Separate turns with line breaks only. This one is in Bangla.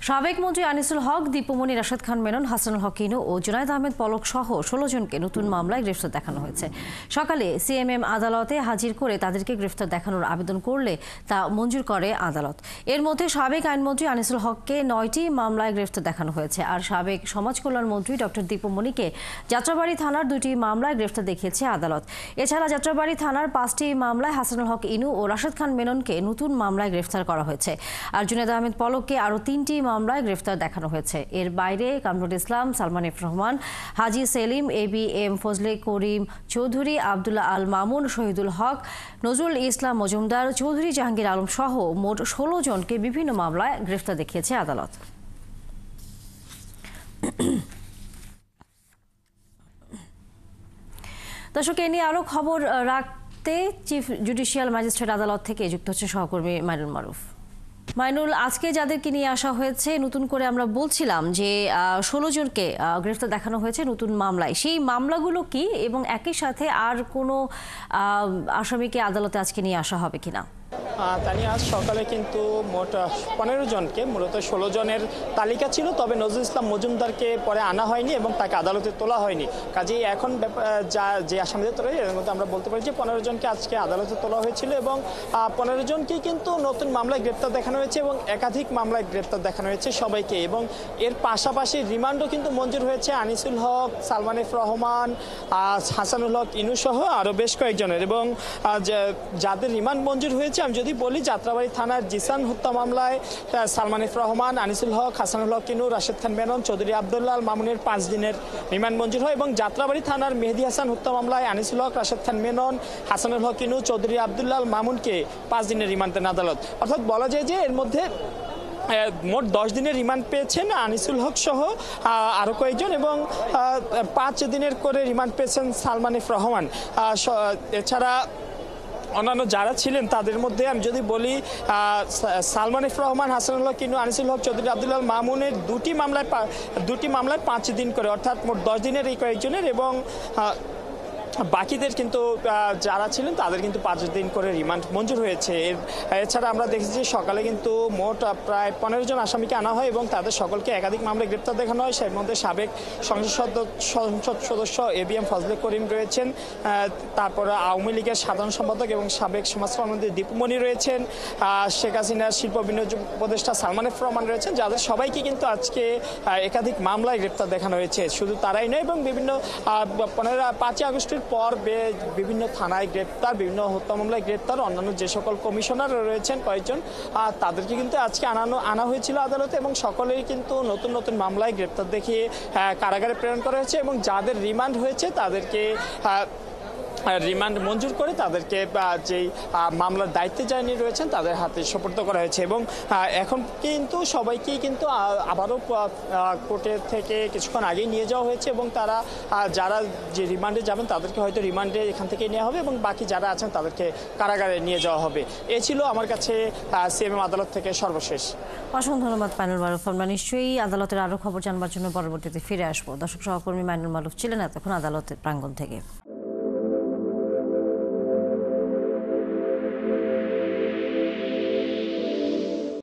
সাবেক মন্ত্রী আনিসুল হক, দীপুমনি, রাশেদ খান মেনন, হাসানুল হক ইনু ও জুনায়েদ আহমেদ পলক সহ ১৬ জনকে নতুন মামলায় গ্রেফতার দেখানো হয়েছে। সকালে সিএমএম আদালতে হাজির করে তাদেরকে গ্রেফতার দেখানোর আবেদন করলে তা মঞ্জুর করে আদালত। এর মধ্যে সাবেক আইনমন্ত্রী আনিসুল হককে ৯টি মামলায় গ্রেফতার দেখানো হয়েছে, আর সাবেক সমাজ কল্যাণ মন্ত্রী ডক্টর দীপুমনিকে যাত্রাবাড়ী থানার ২টি মামলায় গ্রেফতার দেখিয়েছে আদালত। এছাড়া যাত্রাবাড়ী থানার ৫টি মামলায় হাসানুল হক ইনু ও রাশেদ খান মেননকে নতুন মামলায় গ্রেফতার করা হয়েছে, আর জুনায়েদ আহমেদ পলককে আরও ৩টি মামলায় গ্রেফতার দেখানো হয়েছে। এর বাইরে কামরুল ইসলাম, সালমান এফ রহমান, হাজি সেলিম, ABM ফজলে করিম চৌধুরী, আবদুল্লাহ আল মামুন, শহীদুল হক, নজরুল ইসলাম মজুমদার, চৌধুরী জাহাঙ্গীর আলম সহ মোট ১৬ জনকে বিভিন্ন মামলায় গ্রেফতার দেখিয়েছে আদালত। দর্শক, এ নিয়ে আরও খবর রাখতে চিফ জুডিশিয়াল ম্যাজিস্ট্রেট আদালত থেকে যুক্ত হচ্ছে সহকর্মী মাইনুল মারুফ। মাইনুল, আজকে যাদেরকে নিয়ে আসা হয়েছে, নতুন করে আমরা বলছিলাম যে ১৬ জনকে গ্রেফতার দেখানো হয়েছে নতুন মামলায়, সেই মামলাগুলো কি এবং একই সাথে আর কোনো আসামিকে আদালতে আজকে নিয়ে আসা হবে কিনা?
তানিয়া, আজ সকালে কিন্তু মোট ১৫ জনকে, মূলত ১৬ জনের তালিকা ছিল, তবে নজরুল ইসলাম মজুমদারকে পরে আনা হয়নি এবং তাকে আদালতে তোলা হয়নি। কাজেই এখন যে আসামিদের তোলা, এর মধ্যে আমরা বলতে পারি যে ১৫ জনকে আজকে আদালতে তোলা হয়েছিল এবং ১৫ জনকেই কিন্তু নতুন মামলায় গ্রেপ্তার দেখানো হয়েছে এবং একাধিক মামলায় গ্রেপ্তার দেখানো হয়েছে সবাইকে। এবং এর পাশাপাশি রিমান্ডও কিন্তু মঞ্জুর হয়েছে আনিসুল হক, সালমান এফ রহমান, হাসানুল হক ইনু সহ আরও বেশ কয়েকজনের। এবং যাদের রিমান্ড মঞ্জুর হয়েছে, আমি যদি বলি, যাত্রাবাড়ী থানার জিসান হত্যা মামলায় সালমান এফ রহমান, আনিসুল হক, হাসানুল হক ইনু, রাশেদ খান মেনন, চৌধুরী আবদুল্লাহ আল মামুনের ৫ দিনের রিমান্ড মঞ্জুর হয়। এবং যাত্রাবাড়ী থানার মেহেদি হাসান হত্যা মামলায় আনিসুল হক, রাশেদ খান মেনন, হাসানুল হক ইনু, চৌধুরী আবদুল্লাহ আল মামুনকে ৫ দিনের রিমান্ড দেন আদালত। অর্থাৎ বলা যায় যে এর মধ্যে মোট ১০ দিনের রিমান্ড পেয়েছেন আনিসুল হক সহ আরও কয়েকজন এবং ৫ দিনের করে রিমান্ড পেয়েছেন সালমান এফ রহমান। এছাড়া অন্যান্য যারা ছিলেন তাদের মধ্যে আমি যদি বলি, সালমান এফ রহমান, হাসানুল হক ইনু, আনিসুল হক, চৌধুরী আবদুল্লাহ মামুনের দুটি মামলায় ৫ দিন করে, অর্থাৎ মোট ১০ দিনের এই কয়েকজনের। এবং বাকিদের কিন্তু যারা ছিলেন তাদের কিন্তু ৫ দিন করে রিমান্ড মঞ্জুর হয়েছে। এছাড়া আমরা দেখেছি যে সকালে কিন্তু মোট প্রায় ১৫ জন আসামিকে আনা হয় এবং তাদের সকলকে একাধিক মামলায় গ্রেপ্তার দেখানো হয়। সেই মধ্যে সাবেক সংসদ সদস্য ABM ফজলে করিম রয়েছেন, তারপর আওয়ামী লীগের সাধারণ সম্পাদক এবং সাবেক সমাজকর্মী দীপুমনি রয়েছেন, শেখ হাসিনার শিল্প বিনিয়োগ উপদেষ্টা সালমান এফ রহমান রয়েছেন, যাদের সবাইকে কিন্তু আজকে একাধিক মামলায় গ্রেপ্তার দেখানো হয়েছে। শুধু তারাই নয়, এবং বিভিন্ন ৫ই আগস্টের পর বিভিন্ন থানায় গ্রেপ্তার, বিভিন্ন হত্যা মামলায় গ্রেপ্তার অন্যান্য যে সকল কমিশনার রয়েছেন কয়েকজন, তাদেরকে কিন্তু আজকে আনা হয়েছিল আদালতে এবং সকলেই কিন্তু নতুন নতুন মামলায় গ্রেপ্তার দেখিয়ে কারাগারে প্রেরণ করা হয়েছে। এবং যাদের রিমান্ড হয়েছে তাদেরকে রিমান্ড মঞ্জুর করে তাদেরকে যেই মামলার দায়িত্বে যারা রয়েছেন তাদের হাতে সোপর্দ করা হয়েছে। এবং এখন কিন্তু সবাইকেই কিন্তু আবারও কোর্টের থেকে কিছুক্ষণ আগেই নিয়ে যাওয়া হয়েছে এবং তারা যারা যে রিমান্ডে যাবেন তাদেরকে হয়তো রিমান্ডে এখান থেকে নেওয়া হবে এবং বাকি যারা আছেন তাদেরকে কারাগারে নিয়ে যাওয়া হবে। এ ছিল আমার কাছে সিএমএম আদালত থেকে সর্বশেষ।
অসংখ্য ধন্যবাদ মাইনুল মারুফ। আমরা নিশ্চয়ই আদালতের আরও খবর জানবার জন্য পরবর্তীতে ফিরে আসবো। দর্শক, সহকর্মী মাইনুল মারুফ ছিলেন এতক্ষণ আদালতের প্রাঙ্গণ থেকে।